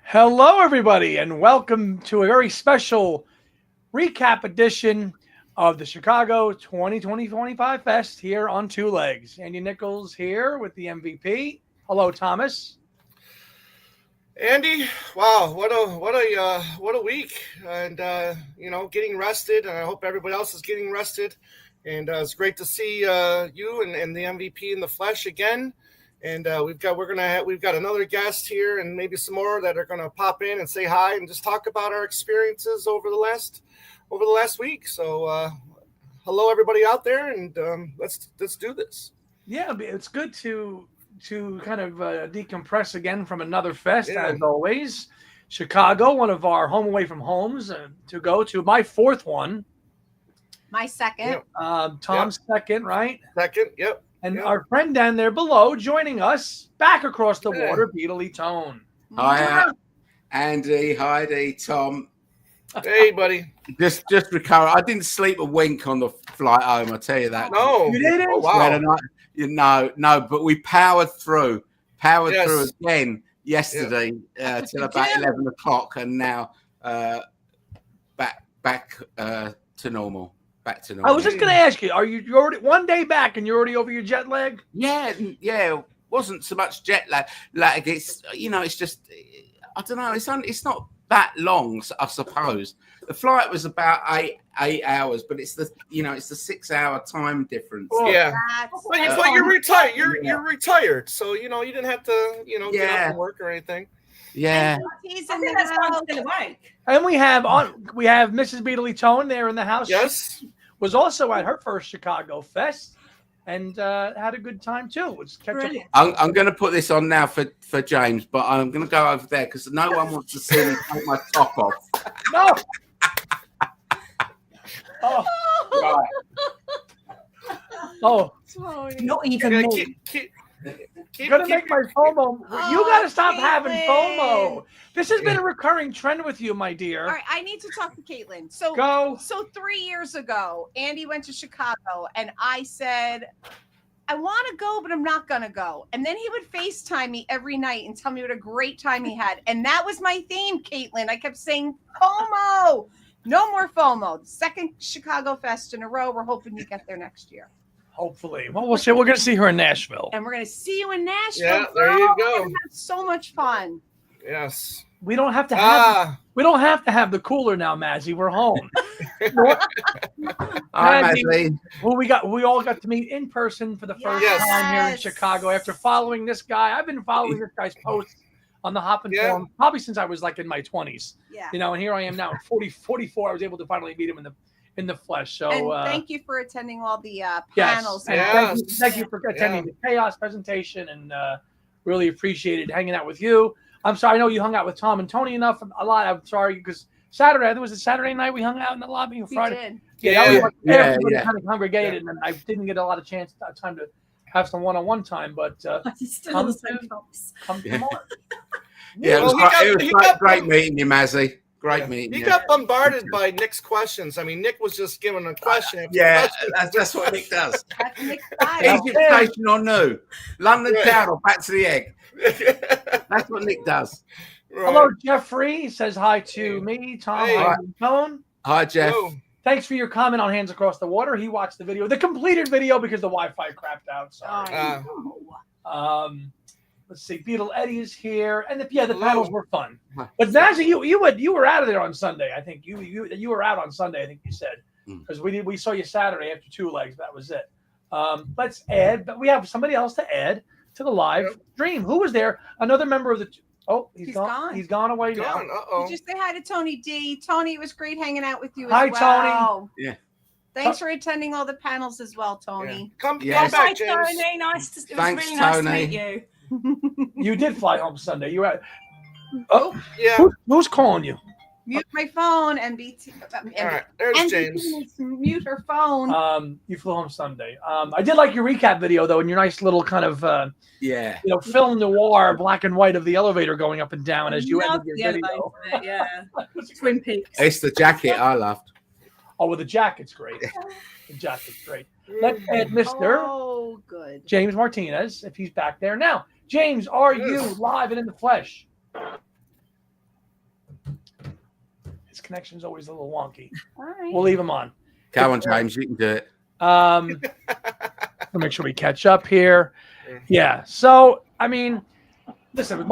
Hello, everybody, and welcome to a very special recap edition of the Chicago 2020-25 Fest here on Two Legs. Andy Nichols here with the MVP. Hello, Thomas. Andy, wow, what a week, and getting rested, and I hope everybody else is getting rested, and it's great to see you and the MVP in the flesh again, and we've got another guest here, and maybe some more that are going to pop in and say hi and just talk about our experiences over the last week. So, hello everybody out there, and let's do this. Yeah, it's good to kind of decompress again from another fest, as always. Chicago, one of our home away from homes to go to. My fourth one. My second. Yep. Tom's second, right? Second, yep. And our friend down there below joining us back across the water, Beatley Tone. Hi, Andy. Heidi, Tom. Hey, buddy. Just recover. I didn't sleep a wink on the flight home. I tell you that. No, you didn't. Oh, wow. No, but we powered through again yesterday till about 11 o'clock, and now back to normal. Back to normal. I was just going to ask you: you're already one day back, and you're already over your jet lag? Yeah. Wasn't so much jet lag. Like it's just I don't know. It's not that long, I suppose. The flight was about eight hours, but it's the 6 hour time difference. Oh, yeah, but you're retired. You're retired, so you didn't have to get up and work or anything. Yeah. And we have Mrs. Beatley Tone there in the house. Yes, was also at her first Chicago Fest and had a good time too. I'm going to put this on now for James, but I'm going to go over there because no one wants to see me take my top off. No. Oh. Right. Oh. Not even me. Gonna make my FOMO. You gotta stop having FOMO. This has been a recurring trend with you, my dear. All right, I need to talk to Caitlin. So 3 years ago, Andy went to Chicago, and I said, I want to go, but I'm not gonna go. And then he would FaceTime me every night and tell me what a great time he had. And that was my theme, Caitlin. I kept saying FOMO. No more FOMO. Second Chicago Fest in a row. We're hoping you get there next year. Hopefully. Well, we'll see. We're going to see her in Nashville. And we're going to see you in Nashville. Yeah, there you go. We're going to have so much fun. Yes. We don't have to have the cooler now, Mazzy. We're home. Mazzy. Well, we all got to meet in person for the first time here in Chicago after following this guy. I've been following this guy's posts on the Hoppin' Forum probably since I was like in my 20s. Yeah. And here I am now at 44. I was able to finally meet him in the flesh. So thank you for attending all the panels. Thank you for attending the chaos presentation, and really appreciated hanging out with you. I'm sorry, I know you hung out with Tom and Tony a lot. I'm sorry because Saturday, I think it was a Saturday night we hung out in the lobby. Friday, everybody kind of congregated, and I didn't get a lot of time to have some one-on-one time. But come on. Yeah, it was great meeting you, Mazzy. Great meeting. He got bombarded by Nick's questions. I mean, Nick was just giving a question. That's what Nick does. Egypt station or no? London town or back to the egg? That's what Nick does. Right. Hello, Jeffrey. He says hi to me, Tom, and Tone. Hi, Jeff. Hello. Thanks for your comment on Hands Across the Water. He watched the video, the completed video, because the Wi-Fi crapped out. Sorry. Let's see. Beetle Eddie is here, and the panels were fun. But Mazzy, you were out of there on Sunday. I think you were out on Sunday. I think you said because we saw you Saturday after Two Legs. That was it. Let's add, but we have somebody else to add to the live stream. Who was there? Another member of the. Oh, he's gone. He's gone away now. Uh-oh. Did you say hi to Tony D? Tony, it was great hanging out with you. Hi, Tony. Yeah. Thanks for attending all the panels as well, Tony. Yeah. Come back, James. Tony. Nice to meet you. You did fly home Sunday. You were at. Oh, yeah. Who's calling you? Mute my phone, MBT. All right, there's James. Mute her phone. You flew home Sunday. I did like your recap video though, and your nice little kind of film noir, black and white of the elevator going up and down as you ended your video. Yeah, Twin Peaks. It's the jacket I loved. Oh, well, the jacket's great. The jacket's great. Let's add Mr. Oh, good. James Martinez, if he's back there now. James, are you live and in the flesh? His connection's always a little wonky. All right. We'll leave him on. Come on, James, you can do it. We'll make sure we catch up here. Yeah. So, I mean, listen, with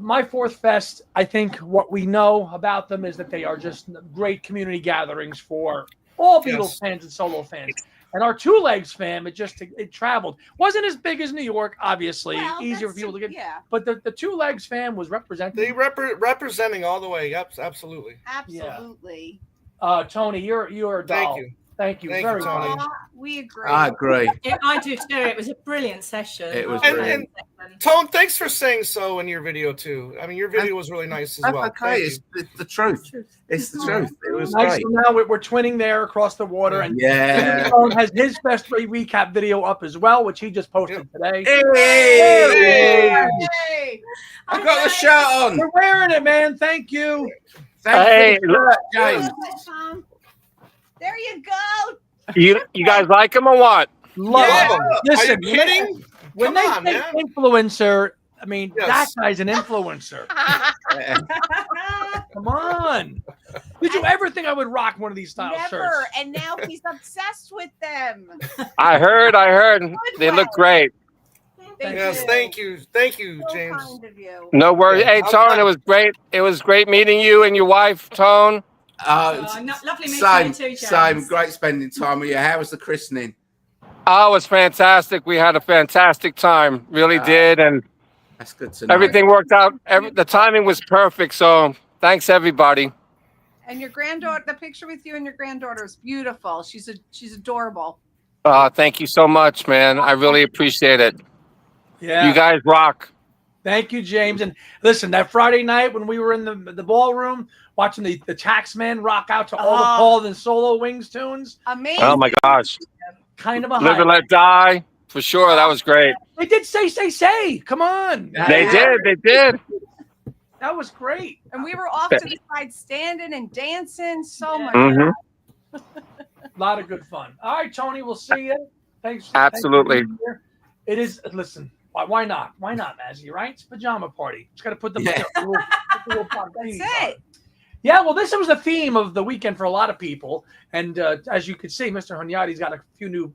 my fourth fest, I think what we know about them is that they are just great community gatherings for all Beatles fans and solo fans. And our Two Legs fam, it traveled. Wasn't as big as New York, obviously. Easier for people to get. Yeah. But the Two Legs fam was representing. They representing all the way. Yep, absolutely. Absolutely. Yeah. Tony, you're a doll. Thank you. Thank you very Tony. much. We agree. I agree. I do too. It was a brilliant session. It was brilliant. And Tone, thanks for saying so in your video too. I mean, your video was really nice as well. Okay, it's the truth. It's the truth. It was nice. great. So now we're twinning there across the water, and Tone has his best recap video up as well, which he just posted today. Hey! I got the shirt on. We're wearing it, man. Thank you. Thank you, James. There you go. You guys like him or what? Love him. Listen, are you kidding? When they say influencer, I mean, that guy's an influencer. Come on. Did you ever think I would rock one of these style shirts? Never. And now he's obsessed with them. I heard. They look great. Thank you, James. Kind of you. No worries. Hey, Tone, it was great. It was great meeting you and your wife, Tone. Lovely meeting you too, James. Same. Great spending time with you. How was the christening? Oh, it was fantastic. We had a fantastic time. Really did. And that's good to know. Everything worked out. The timing was perfect. So thanks, everybody. And your granddaughter, the picture with you and your granddaughter is beautiful. She's adorable. Thank you so much, man. I really appreciate it. Yeah. You guys rock. Thank you, James. And listen, that Friday night when we were in the ballroom watching the Taxman rock out to all the Paul and Solo Wings tunes. Amazing. Oh, my gosh. Kind of a Live and Let Die. For sure. That was great. They did say. Come on. They did. That was great. And we were off to the side standing and dancing. So much fun. A lot of good fun. All right, Tony, we'll see you. Thanks. Absolutely. It is, listen. Why not? Why not, Mazzy, right? It's a pajama party. Just got to put the That's it. Yeah, well, this was the theme of the weekend for a lot of people. And as you could see, Mr. Hunyadi's got a few new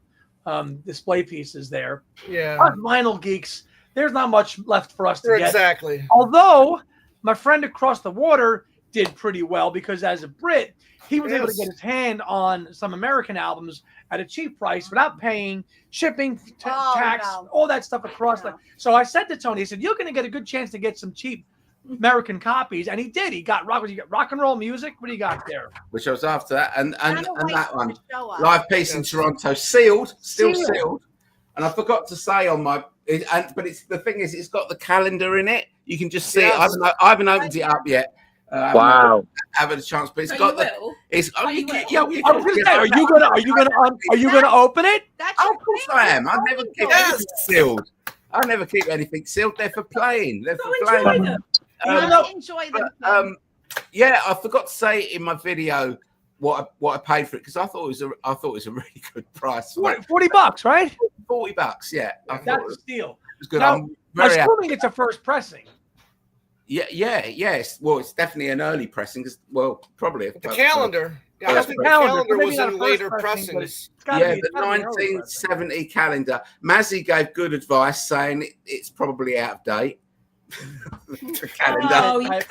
display pieces there. Yeah. Us vinyl geeks, there's not much left for us to get. Exactly. Although my friend across the water did pretty well because as a Brit, he was able to get his hand on some American albums at a cheap price without paying shipping, tax, all that stuff across. So I said to Tony, he said, you're going to get a good chance to get some cheap American copies. And he did. He got rock and roll music. What do you got there? Which I was after that. And that one. Live piece in Toronto. Still sealed. And I forgot to say on my... but it's the thing is, it's got the calendar in it. You can just see it. I haven't opened it up yet. Wow! Having a chance, but it's got the. It's. Are you gonna open it? Of course I am. I never keep anything sealed. I never keep anything sealed. They're for playing. They're for playing. Enjoy them. Yeah, I forgot to say in my video what I paid for it because I thought it was a really good price. $40, right? $40. Yeah, that's a steal. It was good. Now, I'm very assuming it's a first pressing. Yes. Well, it's definitely an early pressing because, probably the calendar. Yeah, I think the calendar was in later pressings. Yeah, the 1970 calendar. Mazzy gave good advice saying it's probably out of date. The calendar.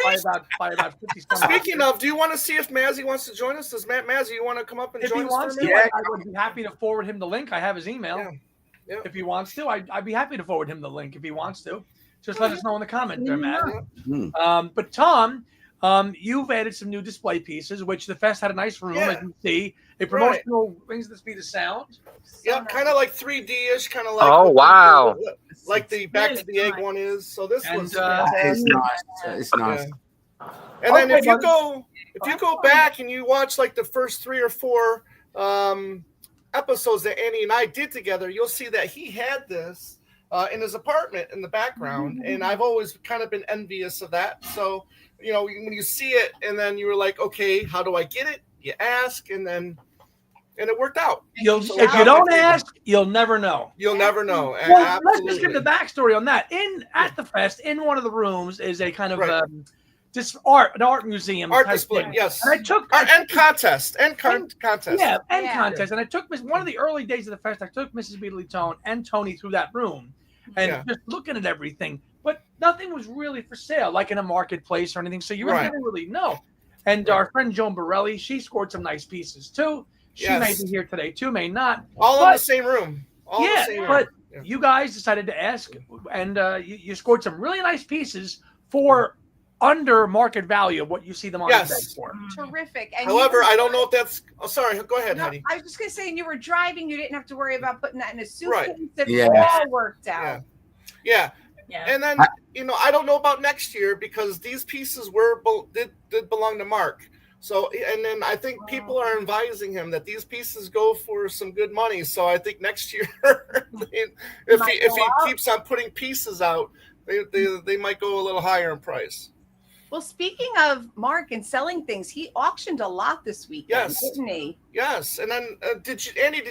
By about 50 Speaking of, do you want to see if Mazzy wants to join us? Does Mazzy, you want to come up and join us? I would be happy to forward him the link. I have his email. Yeah. If he wants to, I'd be happy to forward him the link if he wants to. Just let us know in the comment there, Matt. But Tom, you've added some new display pieces, which the fest had a nice room, as you see. A promotional Wings at the Speed of Sound. Yeah, kind of like 3D-ish, kind of like. Oh wow! Like the Back to the Egg one is. So this was. It's nice. It's nice. Yeah. And then if you go back and you watch like the first 3 or 4 episodes that Annie and I did together, you'll see that he had this. In his apartment in the background, and I've always kind of been envious of that. So, when you see it, and then you were like, okay, how do I get it? You ask, and then and it worked out. If you don't ask, you'll never know. You'll never know. Well, let's just give the backstory on that. At the fest, in one of the rooms is a kind of an art museum art type display. thing. Yes, and contest. Yeah, contest. And I took one of the early days of the fest. I took Mrs. Beatley Tone and Tony through that room, and just looking at everything, but nothing was really for sale, like in a marketplace or anything. So you really didn't really know. And our friend Joan Borelli, she scored some nice pieces too. She may be here today too, may not. All in the same room. You guys decided to ask, and you scored some really nice pieces for under market value of what you see them on the for. Terrific. And however, I don't know if that's. Oh, sorry. Go ahead, Heidi. I was just gonna say, and you were driving, you didn't have to worry about putting that in a suitcase. Right. It all worked out. Yeah. And then I don't know about next year because these pieces did belong to Mark. So, and then I think people are advising him that these pieces go for some good money. So I think next year, if he keeps on putting pieces out, they might go a little higher in price. Well, speaking of Mark and selling things, he auctioned a lot this weekend, didn't he? Yes. And then Andy,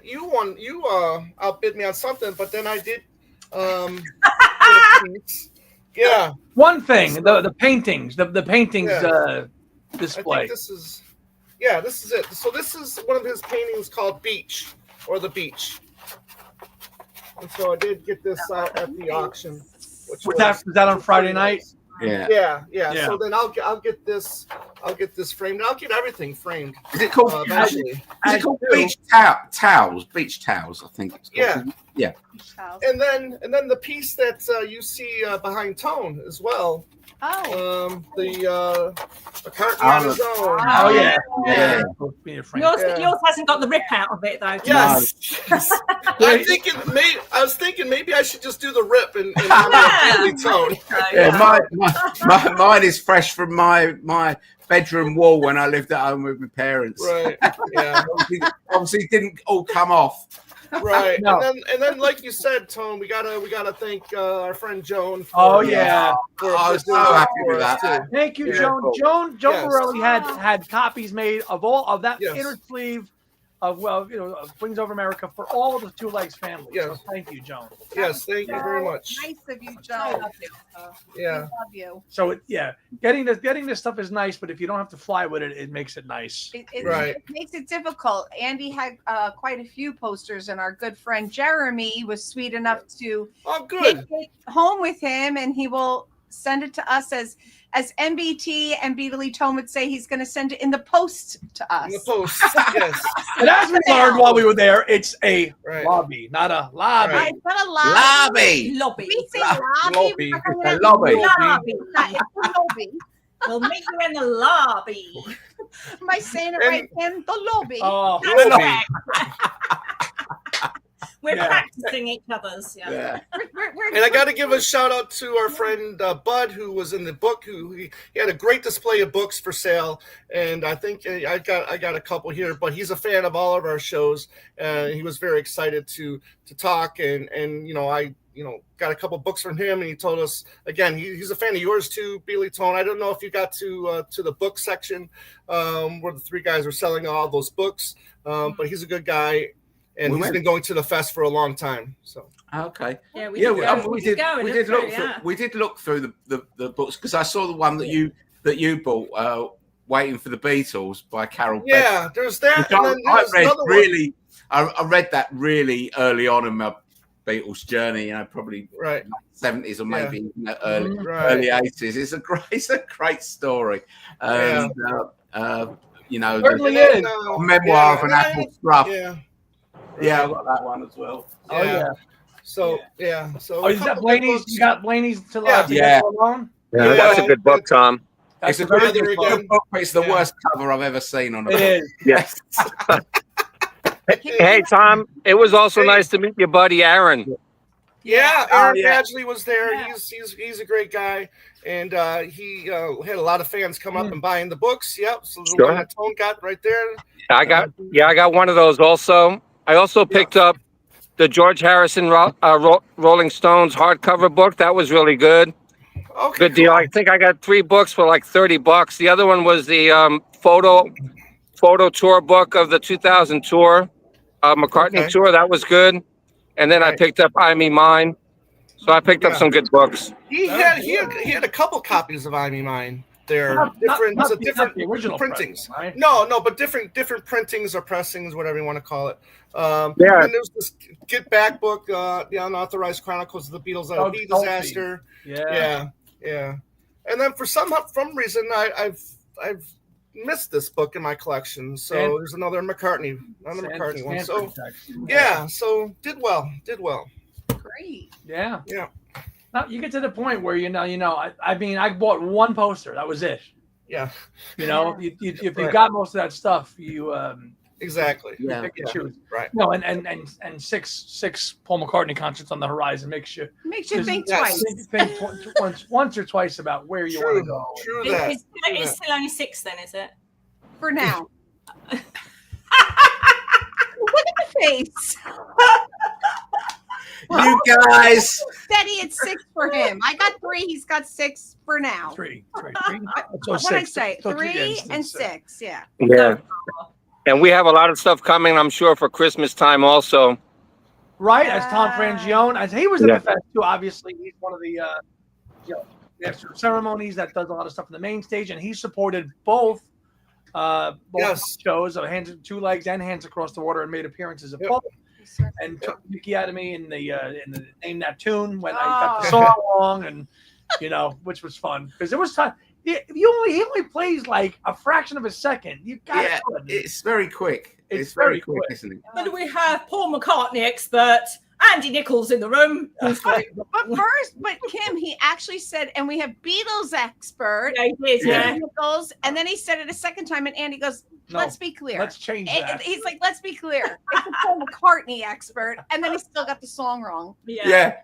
you outbid me on something, but then I did. Yeah. One thing, the paintings, the paintings display. I think this is it. So this is one of his paintings called Beach, or the Beach. And so I did get this out at the auction. Was that on Friday night? Yeah. So then I'll get this framed. I'll get everything framed. Is it called Beach Towels? Beach Towels, I think it's called. Yeah. And then the piece that you see behind Tone as well. The curtain on his own. Oh yeah. Yours hasn't got the rip out of it though. Yes. I was thinking maybe I should just do the rip and Tone. Yeah, mine is fresh from my bedroom wall when I lived at home with my parents. Right. Yeah. Obviously, it didn't all come off. Right. No. And then like you said, Tone, we gotta thank our friend Joan. I was so happy with that. Too. Thank you, Joan. Joan Borelli had copies made of all of that inner sleeve of Wings Over America for all of the Two Legs family. Yes. So thank you, Joan. Yes, thank you very much. Nice of you, Joan. Yeah. We love you. So getting this stuff is nice, but if you don't have to fly with it, it makes it nice. It makes it difficult. Andy had quite a few posters, and our good friend Jeremy was sweet enough to take it home with him, and he will send it to us as MBT and Beatley Tone would say, he's going to send it in the post to us. In the post, yes. And as we learned while we were there, it's a lobby, not a lobby. Right. It's not a lobby. Lobby. We say lobby. A lobby. It's a lobby. We'll meet you in the lobby. Am I saying it right, Ken? The lobby. Oh, We're practicing each other's. And I got to give a shout out to our friend Bud, who was in the book. He had a great display of books for sale, and I think I got a couple here. But he's a fan of all of our shows, and he was very excited to talk. And I got a couple books from him, and he told us again he's a fan of yours too, Beatley Tone. I don't know if you got to the book section where the three guys were selling all those books, but he's a good guy. And he's been going to the fest for a long time. So okay, we did look through the books because I saw the one that you bought, Waiting for the Beatles by Carol. Yeah, there's that. I read that really early on in my Beatles journey. Probably 70s or maybe early 80s. It's a great story. And, certainly is. A memoir of an apple scruff. Yeah, I got that one as well. Oh yeah. So So is that Blaney's? You got Blaney's to go alone? Yeah, that's a good book, Tom. It's a very good book. It's the worst cover I've ever seen on a book. It is. Yes. Hey, Tom. It was also nice to meet your buddy Aaron. Yeah, Aaron Badgley was there. Yeah. He's a great guy, and he had a lot of fans come up and buying the books. Yep. So the one that Tone got right there. I got one of those also. I also picked up the George Harrison Rolling Stones hardcover book. That was really good. Okay, good deal. I think I got 3 books for like $30. The other one was the photo photo tour book of the 2000 tour, McCartney tour. That was good. And then I picked up I Me Mine. So I picked up some good books. He had a couple copies of I Me Mine. They're different the original printings. Press, right? No, but different printings or pressings, whatever you want to call it. And there's this Get Back book, The Unauthorized Chronicles of the Beatles at a Bee Disaster. Yeah. And then for some reason, I've missed this book in my collection. So there's another McCartney one. So so did well. Great. Yeah. Now you get to the point where I mean, I bought one poster. That was it. Yeah. If you got most of that stuff, you exactly. You pick and choose. Right. No, and six Paul McCartney concerts on the horizon makes you think twice. Think once or twice about where you want to go. True that. It's still only 6 then, is it? For now. Look at the face. You guys. Said he had 6 for him. I got 3. He's got 6 for now. Three. What did I say? 3 and 6. Yeah. Yeah. And we have a lot of stuff coming, I'm sure, for Christmas time also. Right, as Tom Frangione, as he was at the fest too. Obviously, he's one of the ceremonies that does a lot of stuff in the main stage, and he supported both shows of Hands, Two Legs, and Hands Across the Water, and made appearances at both. And took Mickey out of me in the Name That Tune when I got the song wrong, and which was fun because it was time. He only plays like a fraction of a second. You got it's very quick. It's very quick, isn't it? But we have Paul McCartney expert, Andy Nichols in the room. But Kim, he actually said, and we have Beatles expert. Yeah, he did. Nichols, and then he said it a second time, and Andy goes, "Let's be clear. Let's change that." He's like, "Let's be clear. It's a Paul McCartney expert," and then he still got the song wrong. Yeah.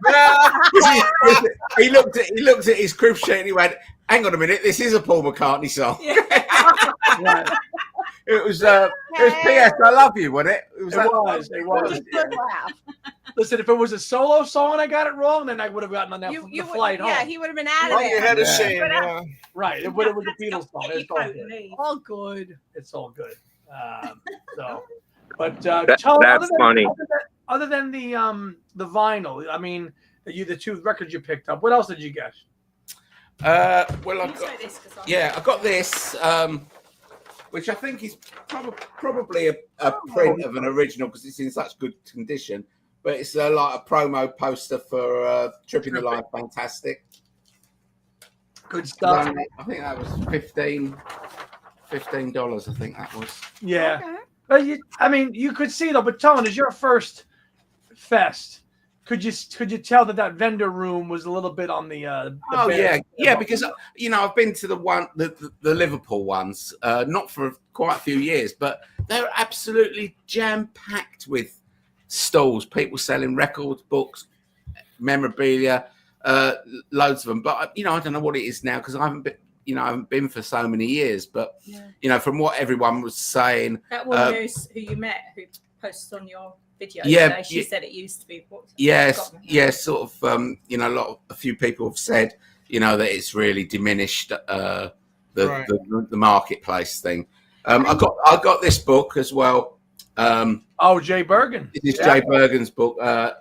He looked at his crib sheet and he went, "Hang on a minute, this is a Paul McCartney song." Yeah. It was P.S. I Love You, wasn't it? It was. Good laugh. Listen, if it was a solo song and I got it wrong, then I would have gotten on that flight home. Yeah, he would have been out of You there. had a shame. Right. It was a Beatles song. It's all good. It's all good. But that's funny. Other than the vinyl, I mean, the 2 records you picked up. What else did you get? I got this, which I think is probably a print of an original because it's in such good condition. But it's like a promo poster for Tripping the Life Fantastic. Good stuff. I think that was $15. I think that was. Yeah. Okay. But you could see though. But Tone, as your first fest, could you tell that vendor room was a little bit on the because I've been to the Liverpool ones, not for quite a few years, but they're absolutely jam packed with stalls, people selling records, books, memorabilia, loads of them. But I don't know what it is now because I haven't been for so many years. But from what everyone was saying, that woman who you met, who posts on your video today, she said it used to be. Sort of. A few people have said, that it's really diminished the marketplace thing. I got this book as well. Jay Bergen. This is Jay Bergen's book.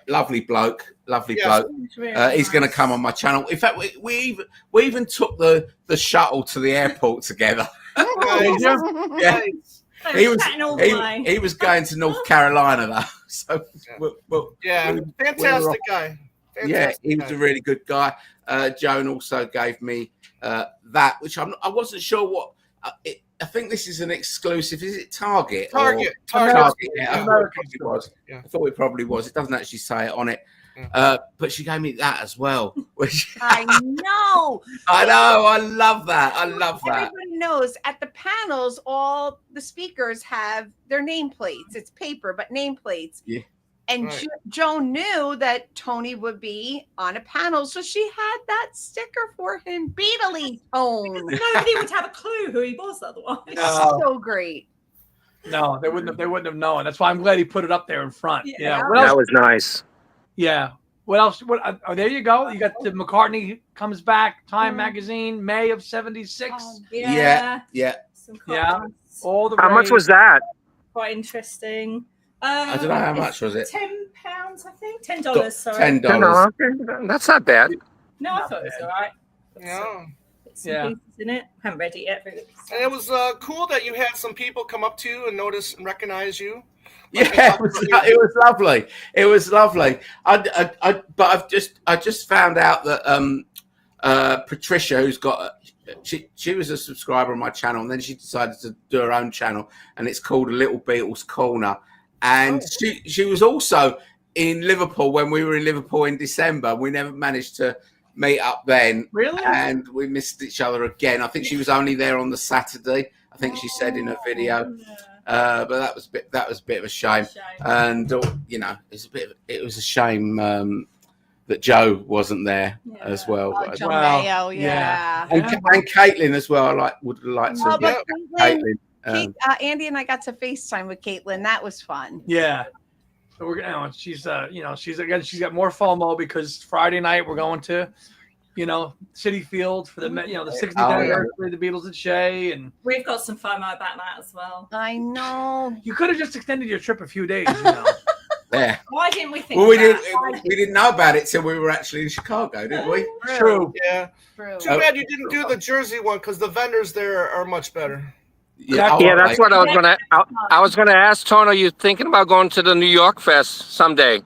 Lovely bloke. He's going to come on my channel. In fact, we even took the shuttle to the airport together. Yeah. He was going to North Carolina though. So fantastic guy. He was a really good guy. Joan also gave me that, which I wasn't sure what. I think this is an exclusive. Is it Target? Target. Yeah, I thought it probably was. It doesn't actually say it on it. But she gave me that as well. Which I know. I love that. Everybody knows at the panels, all the speakers have their nameplates. It's paper, but nameplates. Yeah. And Joan knew that Tony would be on a panel, so she had that sticker for him. Beatly Tone. Nobody would have a clue who he was otherwise. So great. No, they wouldn't have known. That's why I'm glad he put it up there in front. Yeah. That was nice. Yeah. What else? There you go. You got the McCartney comes back. Time magazine, May of '76. Yeah. All the How much was that? Quite interesting. I don't know how much was it. £10, I think. $10. Sorry. $10. Okay. That's not bad. No, I thought it was all right. Yeah. Some pieces in it. I haven't read it yet. Really. And it was cool that you had some people come up to you and notice and recognize you. Yeah, it was lovely. It was lovely. But I just found out that Patricia, who's got she was a subscriber on my channel, and then she decided to do her own channel, and it's called A Little Beatles Corner. And she was also in Liverpool when we were in Liverpool in December. We never managed to meet up then. Really? And we missed each other again. I think she was only there on the Saturday. I think she said in her video. But that was a bit of a shame. And you know, it was a shame that Joe wasn't there as well. Joe Mayo, and Caitlin as well. I would like to get Caitlin. Andy and I got to FaceTime with Caitlin. That was fun. Yeah. So we're gonna. She's she's got more FOMO because Friday night we're going to, City Field for the the 60th anniversary of the Beatles at Shea, and we've got some FOMO about that as well. I know. You could have just extended your trip a few days. Yeah. Why didn't we think? Well, we didn't know about it till we were actually in Chicago, did we? True. Yeah. True. Too bad you didn't do the Jersey one because the vendors there are much better. Yeah, that's what I was gonna. I was gonna ask Tony. Are you thinking about going to the New York Fest someday?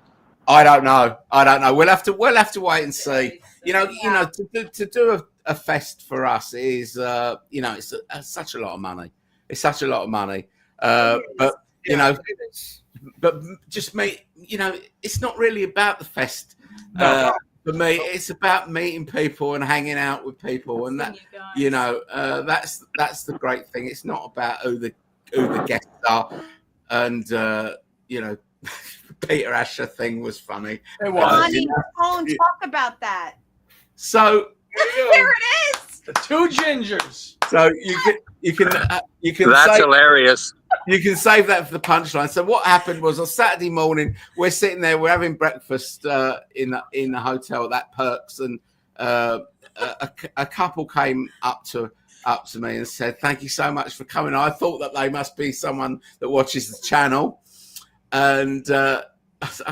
I don't know. We'll have to wait and see. To do a fest for us is it's such a lot of money. It's such a lot of money. But just me, it's not really about the fest. For me, it's about meeting people and hanging out with people, and that that's the great thing. It's not about who the guests are, and Peter Asher thing was funny. It was. Talk about that. So there it is. The two gingers. So you can. That's hilarious. You can save that for the punchline. So what happened was on Saturday morning, we're sitting there, we're having breakfast in the hotel, that Perks, and a couple came up to me and said, "Thank you so much for coming." I thought that they must be someone that watches the channel, and I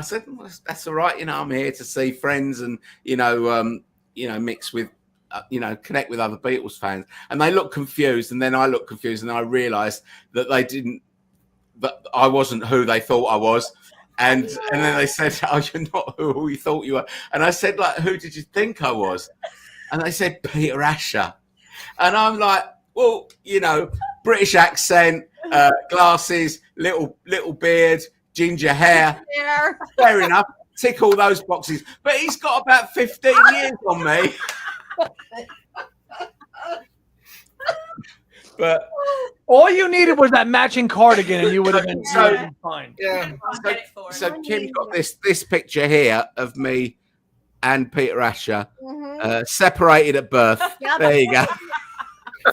said, well, "That's all right. I'm here to see friends and mix with." Connect with other Beatles fans, and they looked confused, and then I looked confused, and I realised that that I wasn't who they thought I was, and then they said, "Oh, you're not who we thought you were," and I said, "Like, who did you think I was?" And they said, "Peter Asher," and I'm like, "Well, British accent, glasses, little beard, ginger hair, fair enough, tick all those boxes," but he's got about 15 years on me. But all you needed was that matching cardigan, and you would have been fine. Yeah. So Kim got this picture here of me and Peter Asher separated at birth. There you go.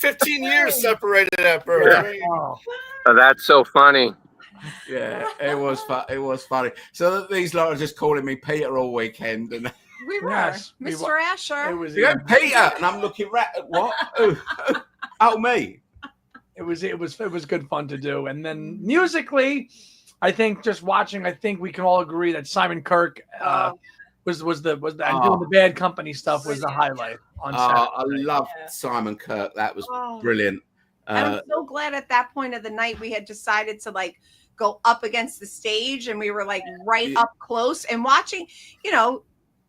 15 years separated at birth. Oh. That's so funny. Yeah, it was funny. So these lot are just calling me Peter all weekend, and we were Mr. Asher. It was Peter, and I'm looking at what? Oh, me. It was good fun to do, and then musically, I think just watching, I think we can all agree that Simon Kirke was doing the Bad Company stuff was the highlight on Saturday. I loved Simon Kirke. That was brilliant. I'm so glad at that point of the night we had decided to go up against the stage, and we were right up close and watching.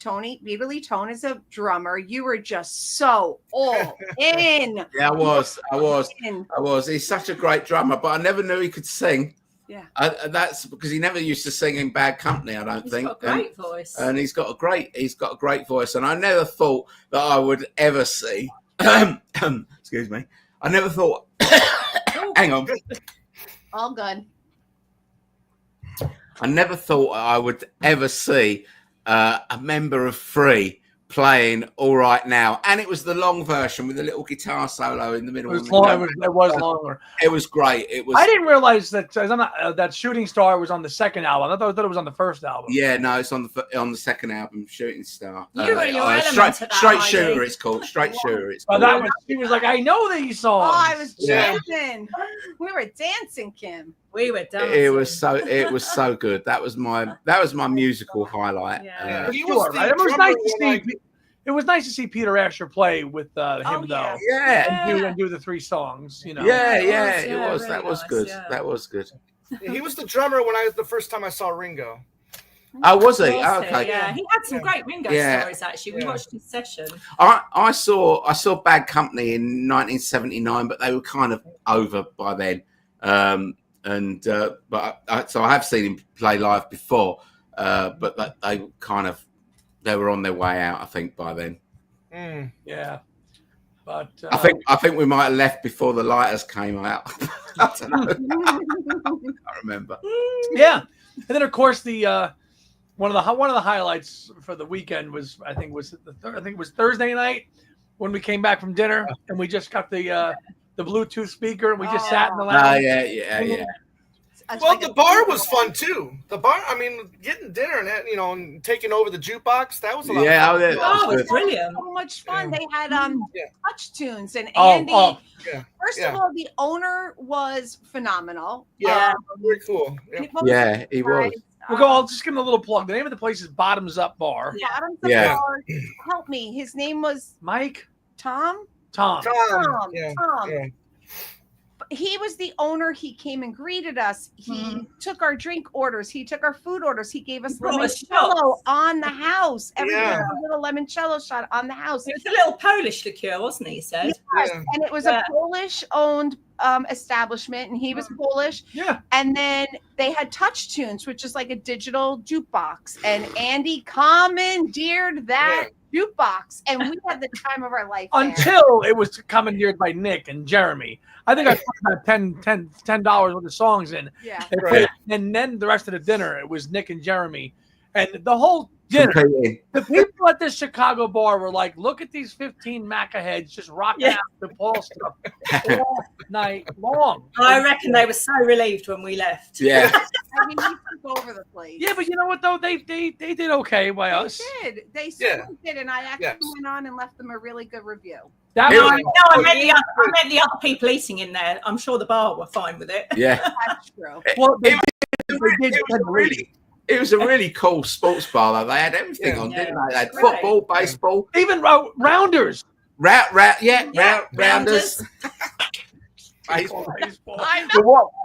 Tony is a drummer. You were just so all in. Yeah, I was. He's such a great drummer, but I never knew he could sing. Yeah. That's because he never used to sing in Bad Company, I don't think. He's got a great voice. And he's got a great voice. And I never thought that I would ever see. Excuse me. I never thought. Hang on. All good. I never thought I would ever see a member of Free playing All Right Now, and it was the long version with a little guitar solo in the middle. It was long. It was longer. It was great. It was. I didn't realize that that Shooting Star was on the second album. I thought it was on the first album. Yeah, no, it's on the second album, Shooting Star. You were your element Straight Shooter. It's called Straight Shooter. It's called. She was like, I know these songs. Oh, I was dancing. We were dancing, Kim. We were dancing. It was so good. That was my musical highlight. Yeah. It was nice to see Peter Asher play with him though. Yeah. And do the 3 songs. You know. Yeah. It was. Really that was nice, good. yeah. That was good. He was the drummer the first time I saw Ringo. Oh, was he? Oh, okay. Yeah, he had some great Ringo stories actually. We watched his session. I saw Bad Company in 1979, but they were kind of over by then. So I have seen him play live before, but they were on their way out, I think, by then. Yeah, but I think we might have left before the lighters came out. I don't know. I remember. Yeah, and then of course the one of the highlights for the weekend was I think it was Thursday night when we came back from dinner and we just got the Bluetooth speaker and we just sat in the lounge. Yeah. Well, the bar was fun too. The bar, I mean, getting dinner and taking over the jukebox, that was a lot of fun. It was brilliant. So much fun. They had touch tunes and Andy. First of all, the owner was phenomenal. Yeah, very cool. Yeah, he was. I'll just give him a little plug. The name of the place is Bottoms Up Bar. Bottoms Up Bar. Help me. His name was Mike. Tom. Yeah. He was the owner. He came and greeted us. He took our drink orders. He took our food orders. He gave us limoncello on the house. Everybody got a little limoncello shot on the house. It was a little Polish liqueur, wasn't it? He said. Yes. And it was a Polish-owned establishment, and he was Polish. Yeah. And then they had touch tunes, which is like a digital jukebox. And Andy commandeered that jukebox, and we had the time of our life until it was commandeered by Nick and Jeremy. I think I put about $10 worth of songs in. Yeah. And then the rest of the dinner, it was Nick and Jeremy. And the whole dinner, the people at this Chicago bar were like, look at these 15 Maca heads just rocking out the Paul stuff all night long. I reckon they were so relieved when we left. Yeah. I mean, he took over the place. Yeah, but you know what, though? They did okay by us. They certainly did. And I actually went on and left them a really good review. I meant the other people eating in there. I'm sure the bar were fine with it. Yeah. That's true. Well, it was a really cool sports bar, though. They had everything on, didn't they? They had football, baseball. Even rounders. Rounders. Baseball. I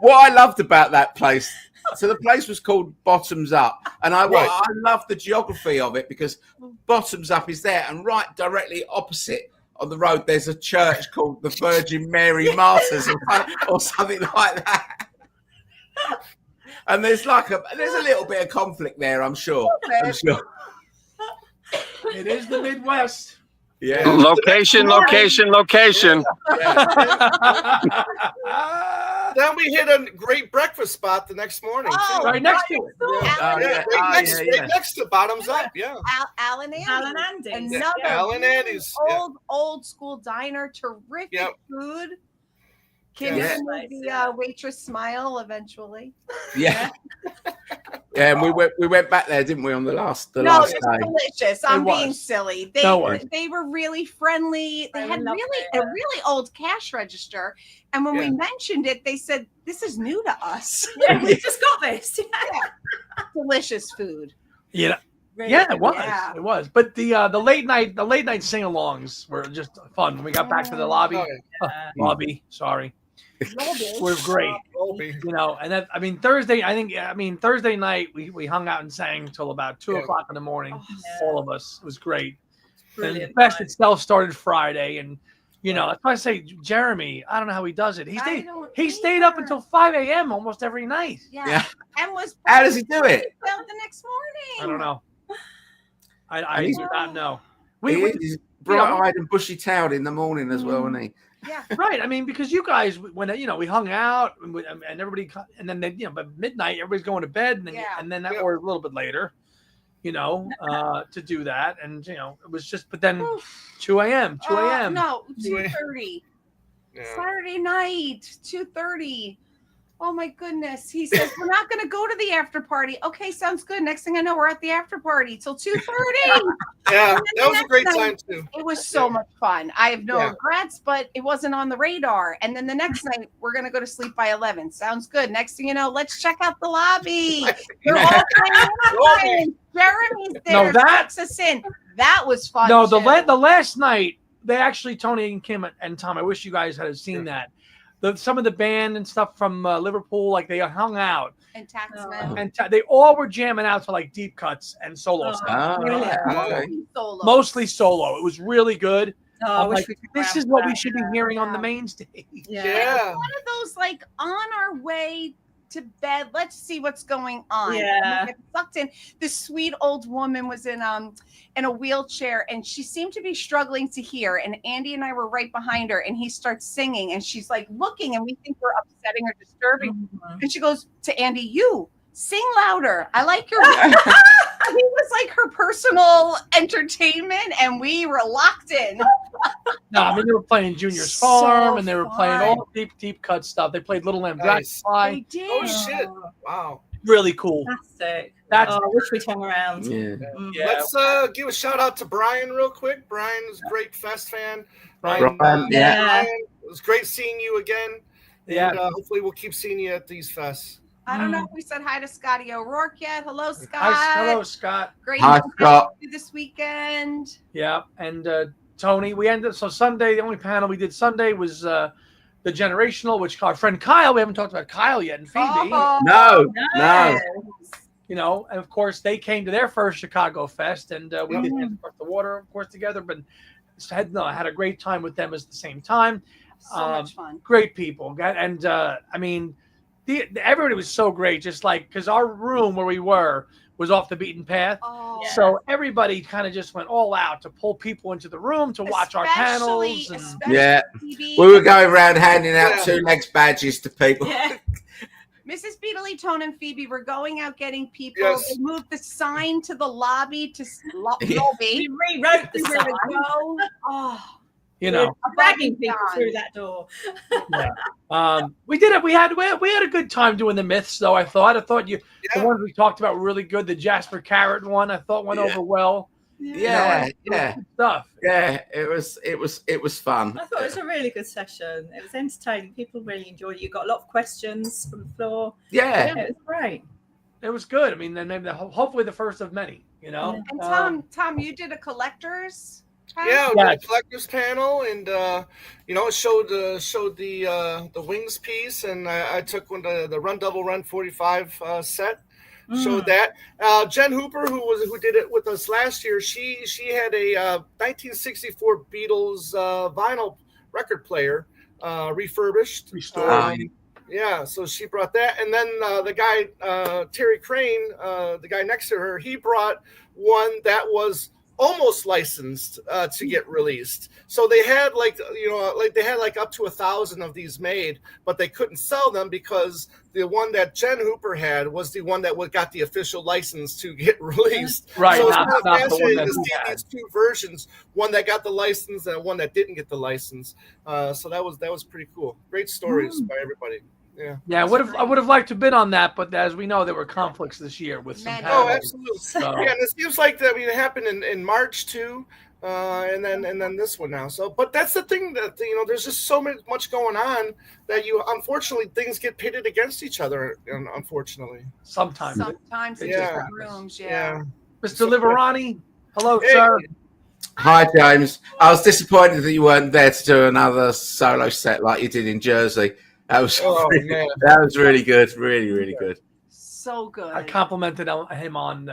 what I loved about that place, so the place was called Bottoms Up, and I loved the geography of it because Bottoms Up is there, and right directly opposite on the road there's a church called the Virgin Mary Martyrs or something like that. And there's a little bit of conflict there, I'm sure. It is the Midwest. Yeah. Location. Then we hit a great breakfast spot the next morning. Right next to it. Right next to Bottoms Up. Yeah. Alan Andy's. Another Alan Andy's. Old school diner. Terrific food. Kim made the waitress smile eventually. Yeah. Yeah, and we went back there, didn't we, on the last day? No, it was delicious. I'm being silly. They were really friendly. They had a really old cash register. And when we mentioned it, they said, "This is new to us." Yeah, we just got this. Delicious food. Yeah. Really It was. Yeah. It was. But the late night sing-alongs were just fun. When we got back to the lobby. Lobby, sorry. We're great, and that, Thursday night we hung out and sang till about 2:00 in the morning. All of us. It was great. And the fest itself started Friday, and that's why I say Jeremy. I don't know how he does it. He stayed up until 5 a.m. almost every night. Yeah. And how does he do it? The next morning. I don't know. I do not know. He's bright-eyed and bushy-tailed in the morning as well, isn't he? Yeah, right. I mean, because you guys, when we hung out and everybody, and then by midnight everybody's going to bed, and then or a little bit later, to do that. And, it was just, but then 2 a.m., 2 a.m. No, 2:30. Yeah. Saturday night, 2:30. Oh my goodness. He says, we're not going to go to the after party. Okay, sounds good. Next thing I know, we're at the after party till 2:30. Yeah, that was a great time too. It was so much fun. I have no regrets, but it wasn't on the radar. And then the next night, we're going to go to sleep by 11. Sounds good. Next thing you know, let's check out the lobby. They're all playing. Jeremy's there. No, that's us in. That was fun. No, the last night, they actually, Tony and Kim and Tom, I wish you guys had seen that. Some of the band and stuff from Liverpool, like they hung out. And Taxman. And they all were jamming out to like deep cuts and solo stuff. Mostly solo. It was really good. Oh, like, this is what we should be hearing on the main stage. Yeah. One of those like on our way to bed. Let's see what's going on. Yeah. Get sucked in. This sweet old woman was in a wheelchair and she seemed to be struggling to hear. And Andy and I were right behind her and he starts singing and she's like looking and we think we're upsetting or disturbing. Mm-hmm. And she goes to Andy, you sing louder. I like your He was like her personal entertainment and we were locked in. No, I mean they were playing Junior's Farm and they were playing all deep cut stuff. They played Little Lamb Dragonfly. They did. Oh shit! Wow, really cool. Fantastic. That's I wish we'd hung around. Yeah. Let's give a shout out to Brian real quick. Brian is a great Fest fan. Brian, Brian, it was great seeing you again. Yeah. And hopefully we'll keep seeing you at these fests. I don't know if we said hi to Scotty O'Rourke yet. Hello, Scott. Hello, Scott. Great. Hi, Scott. This weekend. Yeah, and Tony, we ended so Sunday. The only panel we did Sunday was the generational, which our friend Kyle. We haven't talked about Kyle yet, and Phoebe. No. And of course they came to their first Chicago Fest, and we did the water, of course, together. But I had a great time with them at the same time. So much fun. Great people, and I mean. Everybody was so great, just like because our room where we were was off the beaten path. Oh, so everybody kind of just went all out to pull people into the room to watch our panels. And we were going around handing out 2 legs badges to people. Yeah. Mrs. Beatley, Tone, and Phoebe were going out getting people. Yes. They moved the sign to the lobby to lobby. We rewrote the sign. Go. Oh. Dragging people through that door. We did it. We had a good time doing the myths, though. I thought the ones we talked about were really good. The Jasper Carrot one, I thought went over well. Yeah, stuff. Yeah, it was fun. I thought it was a really good session. It was entertaining. People really enjoyed it. You got a lot of questions from the floor. Yeah, it was great. It was good. I mean, then maybe hopefully the first of many. And Tom, you did a collector's. Yeah, we did a collector's panel, and it showed the Wings piece, and I took one the Run Double Run 45 set. Showed that. Jen Hooper, who did it with us last year, she had a 1964 Beatles vinyl record player refurbished, restored. So she brought that, and then the guy Terry Crane, the guy next to her, he brought one that was almost licensed to get released. So they had up to 1,000 of these made, but they couldn't sell them because the one that Jen Hooper had was the one that got the official license to get released. Right. So it's kind of fascinating to see these 2 versions, one that got the license and one that didn't get the license. So that was pretty cool. Great stories by everybody. Yeah, I would have liked to have been on that, but as we know, there were conflicts this year with some panels. Oh, absolutely. And it seems like that. I mean, it happened in March too, and then this one now. So, but that's the thing that there's just so much going on that unfortunately things get pitted against each other. Unfortunately, sometimes in different rooms. Yeah. Mr. Liverani, hello, sir. Hi, James. I was disappointed that you weren't there to do another solo set like you did in Jersey. That was that was really good, really good. So good. I complimented him on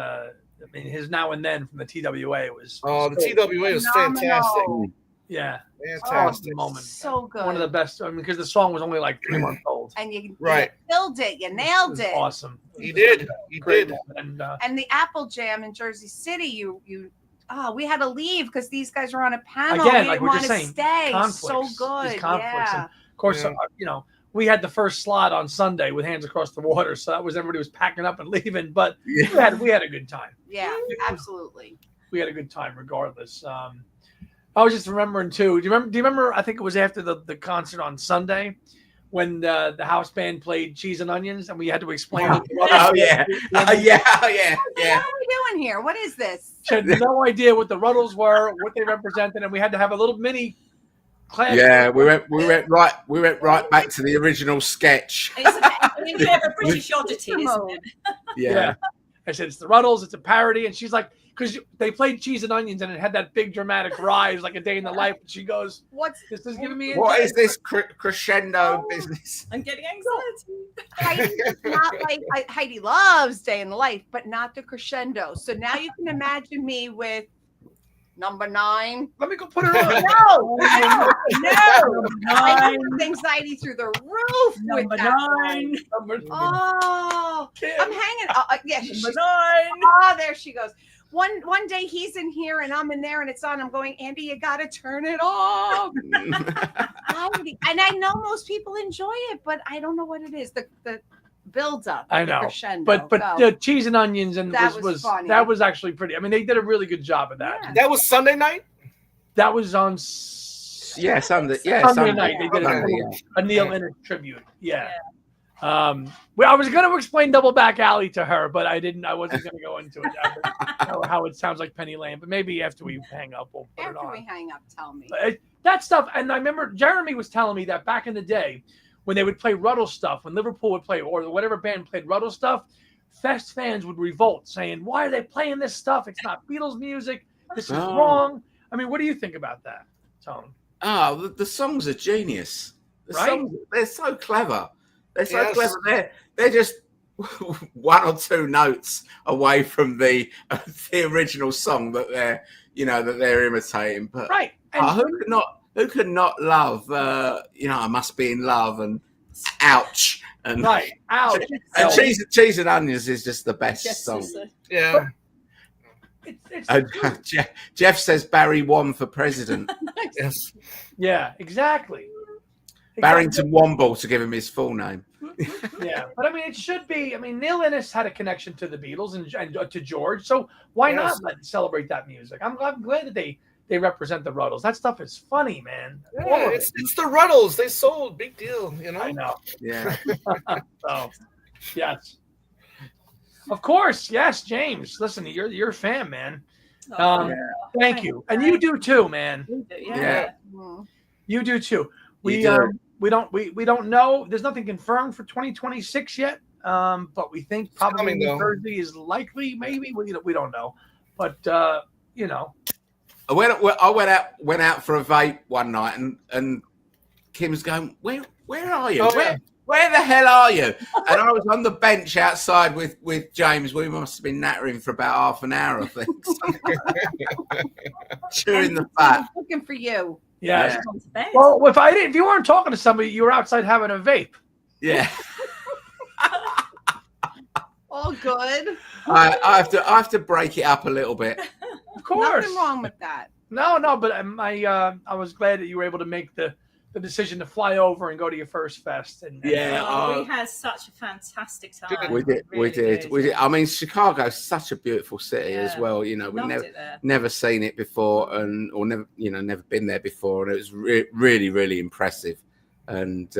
his Now and Then from the TWA was. Oh, the TWA was fantastic. Yeah, fantastic moment. So good. One of the best. I mean, because the song was only like 3 months old. And you killed it. You nailed it. Awesome. You did. And the Apple Jam in Jersey City, we had to leave because these guys were on a panel. Again, we like didn't we're want just to saying, stay. conflicts, So good. conflicts. And of course, we had the first slot on Sunday with Hands Across the Water, so that was everybody was packing up and leaving. But we had a good time. Yeah, absolutely. We had a good time regardless. I was just remembering too. Do you remember? I think it was after the concert on Sunday when the house band played Cheese and Onions, and we had to explain. What are we doing here? What is this? She had no idea what the Rutles were, what they represented, and we had to have a little mini class. Yeah, we went right back to the original sketch. It's a British oddity, isn't it? Yeah. I said it's the Rutles, it's a parody, and she's like, because they played Cheese and Onions, and it had that big dramatic rise, like A Day in the Life. And she goes, "What's this? Is giving me? What is this crescendo business?" I'm getting anxiety. Heidi's not like Heidi loves Day in the Life, but not the crescendo. So now you can imagine me with number 9. Let me go put her on. No. I Nine. have anxiety through the roof with Number that 9. Oh, I'm hanging. Yeah, Number 9. Oh, there she goes. One day he's in here and I'm in there and it's on. I'm going, Andy, you got to turn it off. And I know most people enjoy it, but I don't know what it is. The build up. I know, crescendo. but the Cheese and Onions and that was funny. that was actually pretty. I mean, they did a really good job of that. Yeah. That was Sunday night. That was on Sunday night. They did Okay. a Neil Innes tribute. Yeah. Well, I was going to explain Double Back Alley to her, but I didn't. I wasn't going to go into it. How it sounds like Penny Lane, but maybe after we hang up, we'll put it on. After we hang up, tell me. That stuff, and I remember Jeremy was telling me that back in the day, when they would play Rutles stuff, when Liverpool would play, or whatever band played Rutles stuff, Fest fans would revolt, saying, "Why are they playing this stuff? It's not Beatles music. This is wrong." I mean, what do you think about that, Tone? Oh, the songs are genius. Right? They're so clever. They're so clever. They're just 1 or 2 notes away from the original song that they're imitating. But right, who could not love? I Must Be in Love and Ouch and ouch. And Cheese and Onions is just the best song. Yeah. Jeff says Barry won for president. Yes. Yeah, exactly. Barrington Womble to give him his full name. Yeah, but I mean, it should be. I mean, Neil Innes had a connection to the Beatles and to George, so why not celebrate that music? I'm glad that they represent the Rutles. That stuff is funny, man. Yeah, it's the Rutles. They sold. Big deal, I know. Yeah. So, yes. Of course, yes, James. Listen, you're a fan, man. Thank you, and you do too, man. Yeah. You do too. We don't know. There's nothing confirmed for 2026 yet. But we think probably New Jersey is likely. Maybe we don't know. But I went out for a vape one night, and Kim's going, "Where are you? Where the hell are you?" And I was on the bench outside with James. We must have been nattering for about half an hour, I think. Chewing the fat. Looking for you. Yeah. Well, if you weren't talking to somebody, you were outside having a vape. Yeah. All good. I have to break it up a little bit. Of course. Nothing wrong with that. No, but I was glad that you were able to make the decision to fly over and go to your first fest. And we had such a fantastic time. We did. I mean, Chicago's such a beautiful city as well. We've never seen it before, or never been there before, and it was really, really impressive, and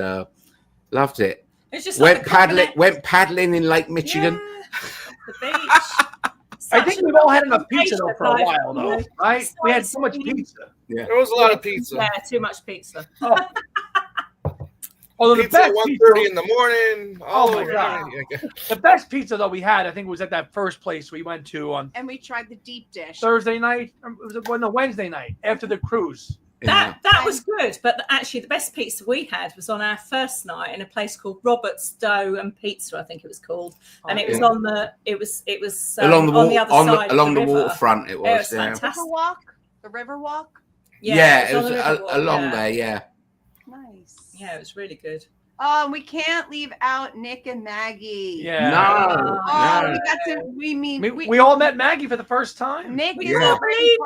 loved it. It's just went paddling in Lake Michigan. The beach. I think we've all had enough pizza though for a while, though, right? We had so much pizza. Yeah, there was a lot of pizza. Yeah, too much pizza. Although pizza at 1:30 in the morning. Oh my god! The best pizza though we had, I think, was at that first place we went to on. And we tried the deep dish Thursday night. Wednesday night after the cruise. That was good, but actually the best pizza we had was on our first night in a place called Robert's Dough and Pizza, I think it was called, and it was on the along the other side along the the waterfront. It was fantastic. The river walk. Yeah, it was along there. Yeah. Nice. Yeah, it was really good. We can't leave out Nick and Maggie. Yeah. No. We all met Maggie for the first time. Nick we is didn't really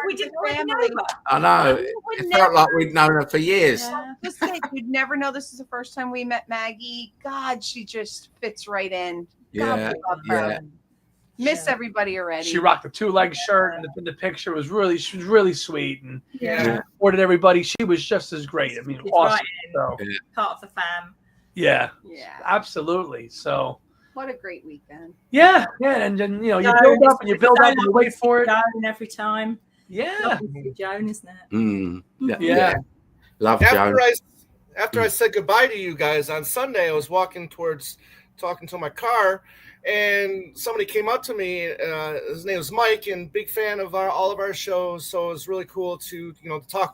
know her. I know. It felt like we'd known her for years. Yeah. just say you'd never know this is the first time we met Maggie. God, she just fits right in. God, Yeah, we love her. yeah. Miss everybody already. She rocked the 2-leg shirt, and the picture was she was really sweet, and Yeah. supported everybody. She was just as great. I mean, She's awesome. right So, part of the fam. yeah, Yeah. absolutely. So, what a great weekend. yeah, and then you build up and you build up and you wait for it. Joan every time. Yeah, Joan, isn't it? Yeah. Love Joan. After I said goodbye to you guys on Sunday, I was talking to my car, and somebody came up to me. His name was Mike, and big fan of all of our shows. So it was really cool to talk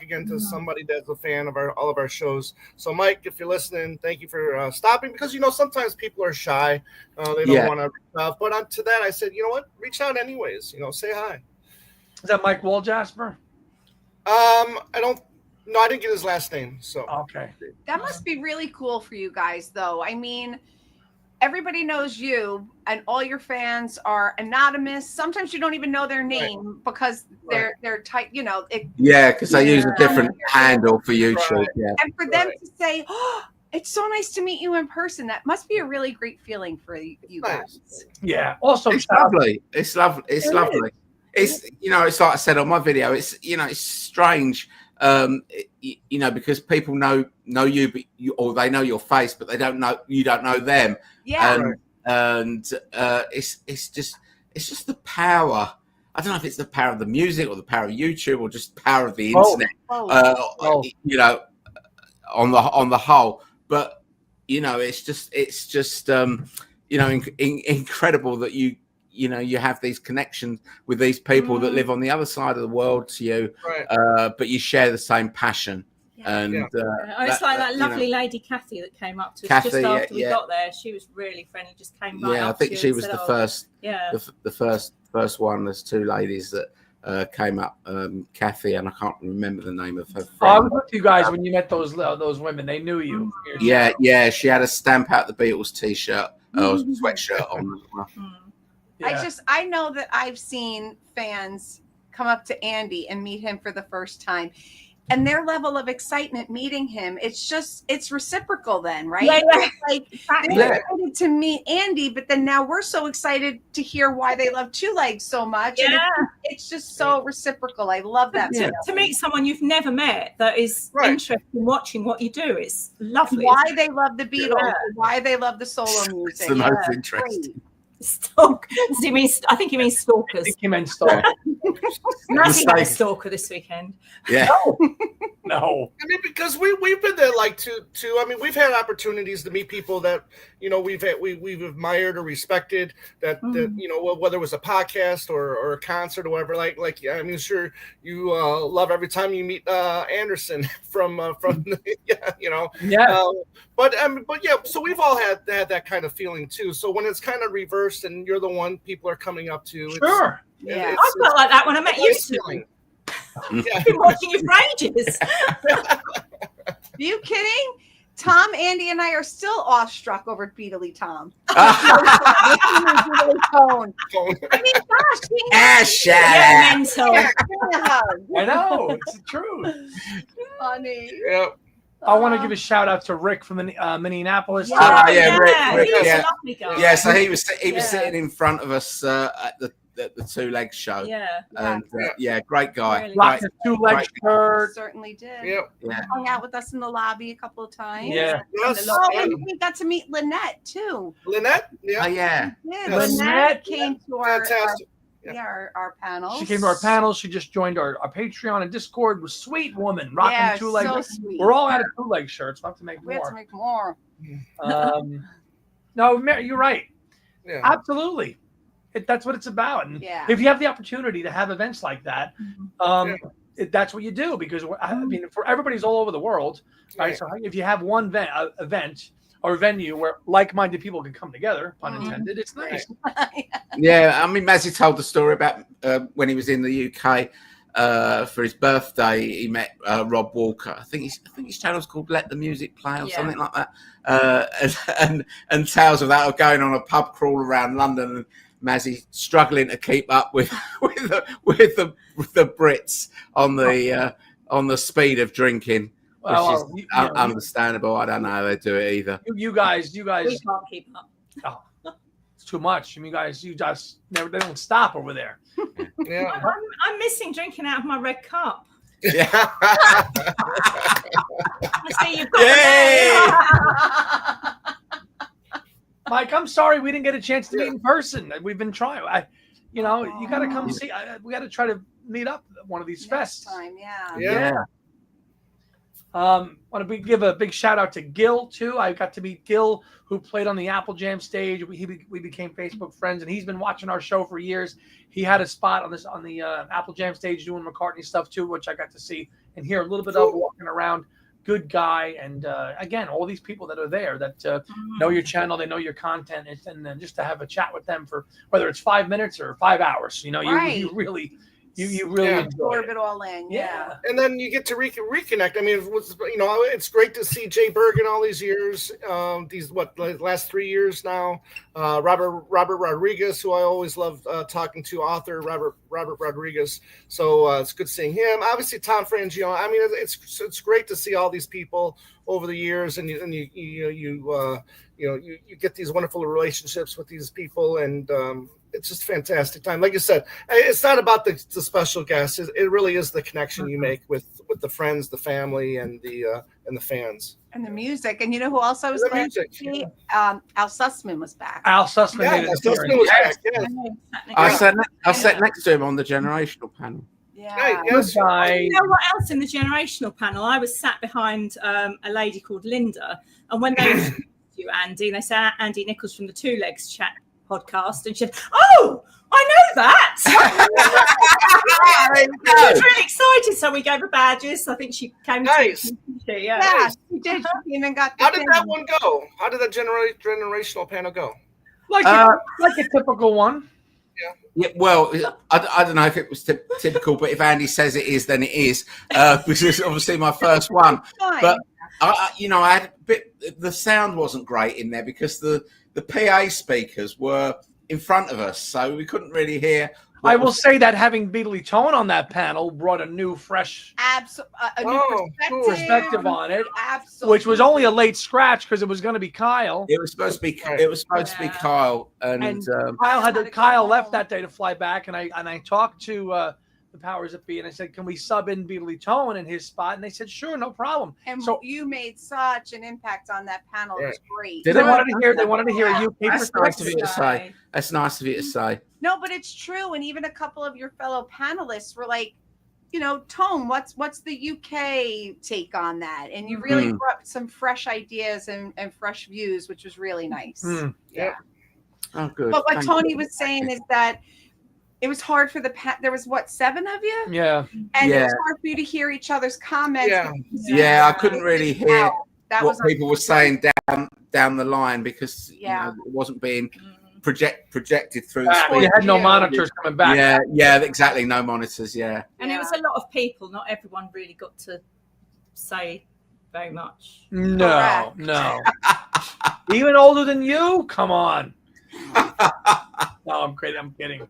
again to somebody that's a fan of all of our shows. So Mike, if you're listening, thank you for stopping, because sometimes people are shy, they don't want to reach out. But to that, I said, you know what, reach out anyways. Say hi. Is that Mike Waljasper? No, I didn't get his last name. So okay, that must be really cool for you guys, though. I mean, everybody knows you, and all your fans are anonymous. Sometimes you don't even know their name because they're tight. Because they use a different handle for YouTube. Right. Yeah, and for them to say, "Oh, it's so nice to meet you in person," that must be a really great feeling for you guys. Yeah. Also, it's lovely. It's lovely. It's lovely. It's it's like I said on my video. It's it's strange. Because people know you, but or they know your face, but you don't know them. Yeah. And it's just the power. I don't know if it's the power of the music or the power of YouTube or just the power of the internet. On the whole, but it's just incredible that you have these connections with these people that live on the other side of the world to you, but you share the same passion. Yeah. And it's like that lovely lady Kathy that came up to us just after we got there. She was really friendly, just came right up. I think she was the first. Yeah, the first one. There's two ladies that came up, Kathy, and I can't remember the name of her friend. I was with you guys when you met those women. They knew you. Yeah. She had a stamp out the Beatles T-shirt or sweatshirt on. Yeah. I know that I've seen fans come up to Andy and meet him for the first time, and their level of excitement meeting him, it's reciprocal then, right? Yeah. Like they're excited to meet Andy, but then now we're so excited to hear why they love Two Legs so much. Yeah. And it's just so reciprocal. I love that. Yeah. To meet someone you've never met that is interested in watching what you do, it's lovely. Why they love the Beatles, why they love the solo music. It's the most interesting. Stalk. I think he means stalkers. I think he meant stalker. Nothing like a stalker this weekend. Yeah. No. I mean, because we've been there too. I mean, we've had opportunities to meet people that we've admired or respected. That whether it was a podcast or a concert or whatever. I mean, sure you love every time you meet Anderson from Yeah. But yeah. So we've all had that kind of feeling too. So when it's kind of reversed and you're the one people are coming up to, sure. I felt like that when I met you two. I've been watching you for ages. Are you kidding? Tom, Andy, and I are still awestruck over Beatly Tom. I mean, gosh, mental. I know, it's the truth. Funny. Yep. I want to give a shout out to Rick from Minneapolis. Rick. A lovely guy. Yeah, so he was sitting in front of us at the Two Legs show. And great guy. Rocked the 2-leg shirt. Certainly did. Yep. Yeah. Hung out with us in the lobby a couple of times. Yeah. Yes. And we got to meet Lynette too. Lynette? Yeah. Oh yeah. Lynette came to our fantastic. Our panel. She came to our panel. She just joined our Patreon and Discord. Was sweet woman, rocking 2-leg. So sweet. We're all out of 2-leg shirts. We'll have to make more. We have to make more. No, you're right. Yeah. Absolutely. That's what it's about. And if you have the opportunity to have events like that, that's what you do, because I mean, for everybody's all over the world, right? So if you have one event or venue where like-minded people can come together, pun intended, it's nice. Yeah, I mean, Mazzy told the story about when he was in the UK for his birthday. He met Rob Walker. I think his channel's called Let the Music Play or something like that. And tales of that, of going on a pub crawl around London, and Mazzy struggling to keep up with the Brits on the speed of drinking Well, which is understandable. I don't know how they do it either. You guys. We can't keep up. Oh, it's too much. I mean, you just never. They don't stop over there. Yeah. I'm missing drinking out of my red cup. Yeah. I see you've got Mike, I'm sorry we didn't get a chance to meet in person. We've been trying. You got to come see. We got to try to meet up at one of these fests. Time, Yeah. Want to give a big shout out to Gil too. I got to meet Gil, who played on the Apple Jam stage. We became Facebook friends, and he's been watching our show for years. He had a spot on the Apple Jam stage doing McCartney stuff too, which I got to see and hear a little bit of walking around. Good guy, and again, all these people that are there that know your channel, they know your content, and then just to have a chat with them for whether it's 5 minutes or 5 hours, you really absorb it all in. Yeah. And then you get to reconnect. I mean, it's great to see Jay Bergen all these years. These last 3 years now. Robert Rodriguez, who I always love talking to, author Robert Rodriguez. So it's good seeing him. Obviously, Tom Frangione. I mean, it's great to see all these people over the years, and you get these wonderful relationships with these people, and it's just a fantastic time. Like you said, it's not about the special guests. It really is the connection you make with the friends, the family, and the fans. And the music. And you know who else I was glad to see? Al Sussman was back. Al Sussman. Yeah, Sussman was back. Yeah. I sat next to him on the generational panel. Yeah. Yes. You know what else in the generational panel? I was sat behind a lady called Linda, and when they introduced you, Andy, and they said Andy Nichols from the Two Legs Chat podcast, and she said, "Oh, I know that." I was really excited, so we gave her badges. I think she came. Nice. Yeah, she did. She even got. How did that one go? How did that generational panel go? Like a typical one. Yeah, well, I don't know if it was typical, but if Andy says it is, then it is. Because it's obviously my first one. But I had a bit. The sound wasn't great in there because the PA speakers were in front of us, so we couldn't really hear. I will say that having Beatley Tone on that panel brought a new, fresh perspective on it. Absolutely. Which was only a late scratch because it was going to be Kyle. It was supposed to be. It was supposed to be Kyle, and Kyle left that day to fly back, and I talked to the powers that be, and I said, "Can we sub in Beatley Tone in his spot?" And they said, "Sure, no problem." And so you made such an impact on that panel. It was great. They wanted to hear a UK That's perspective. nice of you to say. That's nice of you to say. No, but it's true. And even a couple of your fellow panelists were like, Tone, what's the UK take on that? And you really brought some fresh ideas and fresh views, which was really nice. Yeah. Oh, good. But what Tony was saying is that it was hard for there was 7 of you? Yeah. And it was hard for you to hear each other's comments. Yeah, I couldn't really hear what people were saying down the line because it wasn't being projected through the screen. You had no monitors coming back. Yeah, exactly. No monitors, And it was a lot of people. Not everyone really got to say very much. No. Even older than you? Come on. No, I'm kidding.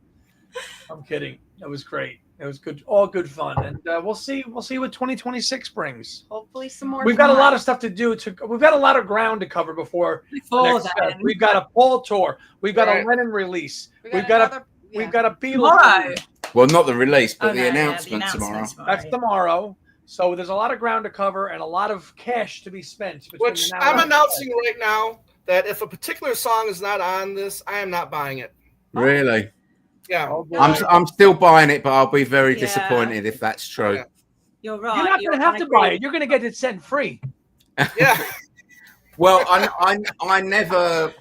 It was great. It was good, all good fun, and we'll see what 2026 brings. Hopefully, some more. We've got a lot of stuff to do. We've got a lot of ground to cover before that. We've got a Paul tour. We've got a Lennon release. We've got a Beatles. Well, not the release, but the announcement tomorrow. That's tomorrow. So there's a lot of ground to cover and a lot of cash to be spent. Which I'm announcing right now that if a particular song is not on this, I am not buying it. Really? Yeah. Oh, I'm still buying it, but I'll be very disappointed if that's true. Yeah. You're right. You're not going to have to buy it. You're going to get it sent free. Yeah. Well, I never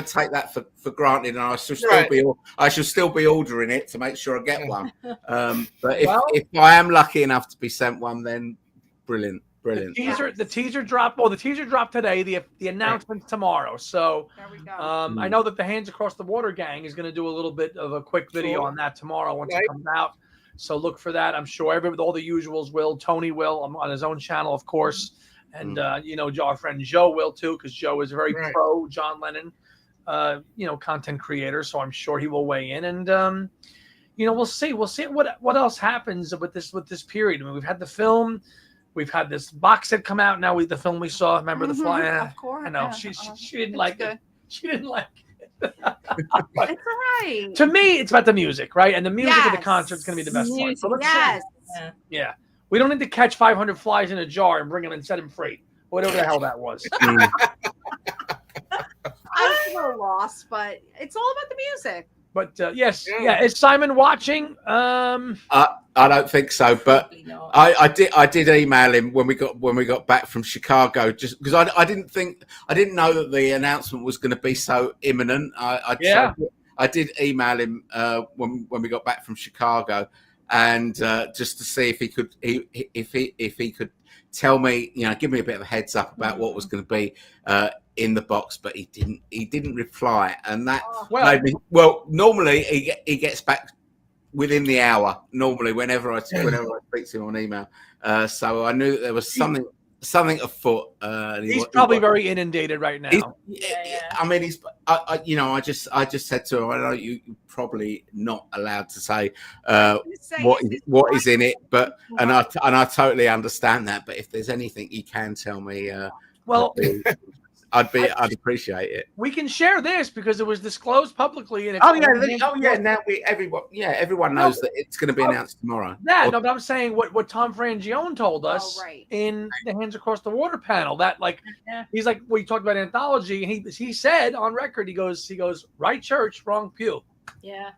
take that for granted, and I shall still be ordering it to make sure I get one. But if I am lucky enough to be sent one, then brilliant. The teaser dropped. Well, the teaser dropped today. The announcement tomorrow. So there we go. I know that the Hands Across the Water gang is going to do a little bit of a quick video on that tomorrow once it comes out. So look for that. I'm sure all the usuals will. Tony will on his own channel, of course, and our friend Joe will too, because Joe is very pro John Lennon, content creator. So I'm sure he will weigh in, and we'll see what else happens with this period. I mean, we've had the film. We've had this box set come out. Now the film we saw. Remember the fly? Of course. I know. Yeah. She didn't like it. She didn't like it. It's all right. To me, it's about the music, right? And the music of the concert is going to be the best part. So let's see. Yeah. We don't need to catch 500 flies in a jar and bring them and set them free. Whatever the hell that was. I was a little lost, but it's all about the music. But yes, is Simon watching? I don't think so, but I did email him when we got back from Chicago, just because I didn't know that the announcement was going to be so imminent. I did email him when we got back from Chicago, and just to see if he could tell me, give me a bit of a heads up about what was going to be in the box, but he didn't reply, and that made me. Well, normally he gets back within the hour. Normally, whenever I speak to him on email, so I knew that there was something afoot. He's probably very inundated right now. I mean, I just said to him, I know you're probably not allowed to say what is in it, but and I totally understand that. But if there's anything you can tell me, I'd appreciate it. We can share this because it was disclosed publicly. And now everyone knows that it's going to be announced tomorrow. But I'm saying what Tom Frangione told us in the Hands Across the Water panel, that he's like, we talked about anthology, and he said on record, he goes, right church, wrong pew. Yeah.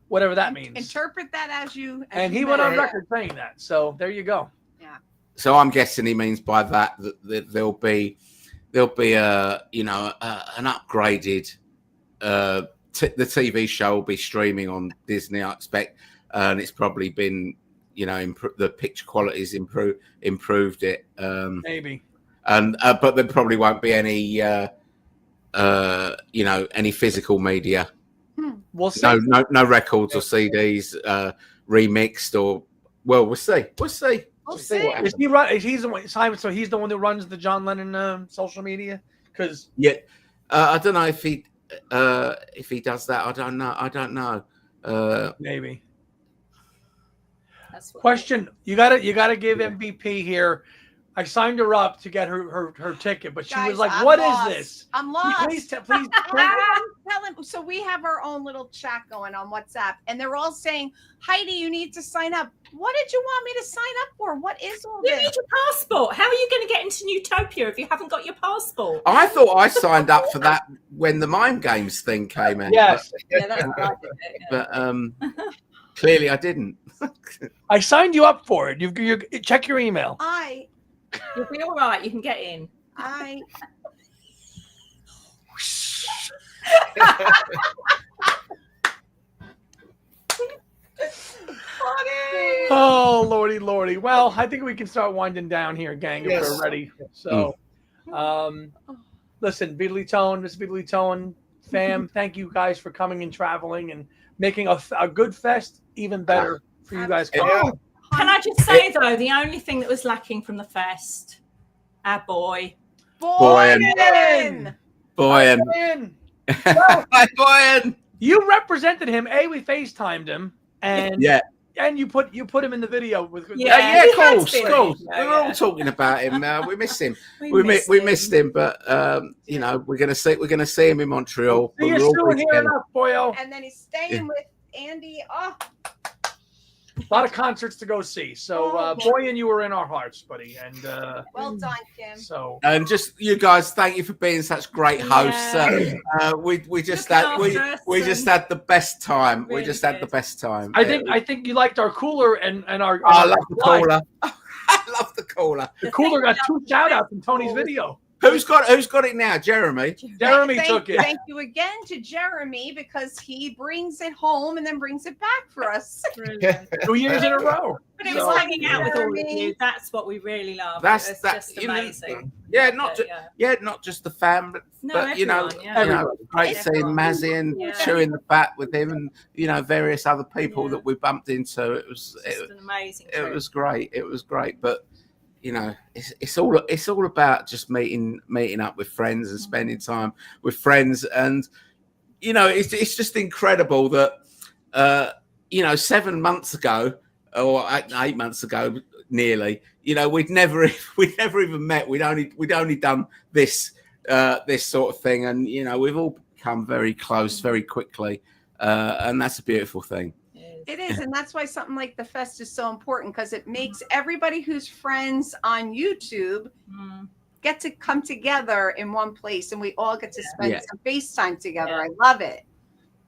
Whatever that means. Interpret that as you. And he went on record saying that. So there you go. Yeah. So I'm guessing he means by that there'll be an upgraded the TV show will be streaming on Disney, I expect, and it's probably been the picture quality's improved it maybe, and but there probably won't be any any physical media. We'll see. No records or CDs remixed, or we'll see. We'll see. Is he right? He's the one, Simon. So he's the one that runs the John Lennon social media. Because I don't know if he does that. I don't know. Maybe. Question: You gotta give MVP here. I signed her up to get her ticket, but she was like, "What is this?" I'm lost. Please. Tell him. So we have our own little chat going on WhatsApp, and they're all saying, "Heidi, you need to sign up." What did you want me to sign up for? What is all this? You need your passport. How are you going to get into Newtopia if you haven't got your passport? I thought I signed up for that when the Mind Games thing came in. Yes. That's right. But clearly I didn't. I signed you up for it. You check your email. You'll be all right. You can get in. Oh, lordy. Well, I think we can start winding down here, gang, if we're ready. So, listen, Beedly Tone, Miss Beedly Tone fam, thank you guys for coming and traveling and making a good fest even better for you guys. Can I just say, though, the only thing that was lacking from the fest, our boy. Boyan. Hi, Boyan. You represented him. We FaceTimed him, and and you put him in the video with. Of course. We were all talking about him. We miss him. we missed him, but we're gonna see him in Montreal. See you soon here enough, boyo. And then he's staying with Andy. A lot of concerts to go see. So, Boyan, you were in our hearts, buddy. And well done, Kim. So, and just you guys, thank you for being such great hosts. We just had the best time. Really we just had the best time. I think you liked our cooler and our. I love the cooler. I love the cooler. The cooler got 2 shout outs in Tony's video. Who's got it now? Jeremy. Jeremy took it. Thank you again to Jeremy because he brings it home and then brings it back for us. 2 years in a row. But it was hanging out with all of you. That's what we really love. That's just amazing. Not just the fam, but everyone, great seeing Mazzy and chewing the fat with him, and various other people that we bumped into. It was an amazing. It was great. It was great, but. It's all about just meeting up with friends and spending time with friends, and it's just incredible that 7 months ago or 8 months ago, nearly. You know, we'd never even met. We'd only done this sort of thing, and you know, we've all become very close very quickly, and that's a beautiful thing. It is, and that's why something like the fest is so important, because it makes everybody who's friends on YouTube get to come together in one place, and we all get to spend some FaceTime together. I love it.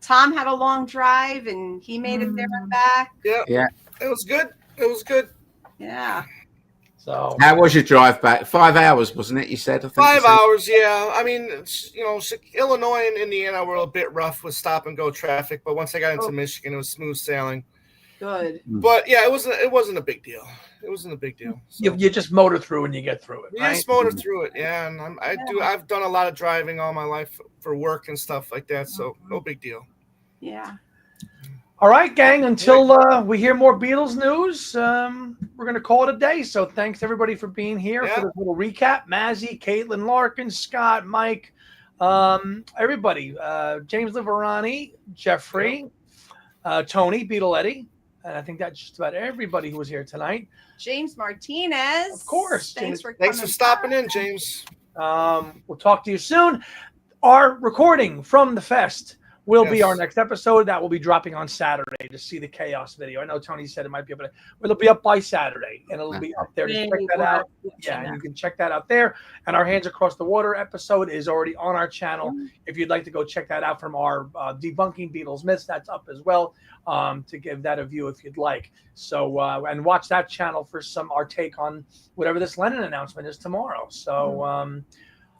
Tom had a long drive, and he made it there and back. Yeah, it was good. It was good. Yeah. So how was your drive back? 5 hours, wasn't it? You said, I think 5 hours. Yeah, I mean, you know, Illinois and Indiana were a bit rough with stop and go traffic, but once I got into Michigan, it was smooth sailing. Good. But yeah, it wasn't a big deal. It wasn't a big deal. So. You just motor through and you get through it. You right? just motor through it, yeah. And I've done a lot of driving all my life for work and stuff like that, so no big deal. Yeah. All right, gang. Until we hear more Beatles news, we're going to call it a day. So thanks, everybody, for being here for this little recap. Mazzy, Caitlin Larkin, Scott, Mike, everybody. James Liverani, Jeffrey, Tony, Beatle Eddie. And I think that's just about everybody who was here tonight. James Martinez. Of course. Thanks for stopping in, James. We'll talk to you soon. Our recording from the fest will be our next episode. That will be dropping on Saturday to see the chaos video. I know Tony said it might be up, but it'll be up by Saturday, and it'll be up there. Check that out. Yeah, and you can check that out there. And our Hands Across the Water episode is already on our channel. If you'd like to go check that out from our Debunking Beatles Myths, that's up as well, to give that a view if you'd like. So, and watch that channel for our take on whatever this Lennon announcement is tomorrow. So,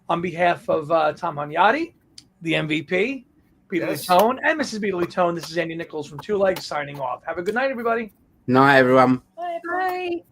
on behalf of Tom Hunyadi, the MVP, Beatley Tone, and Mrs. Beatley Tone, this is Andy Nichols from Two Legs signing off. Have a good night, everybody. Night, everyone. Bye. Bye.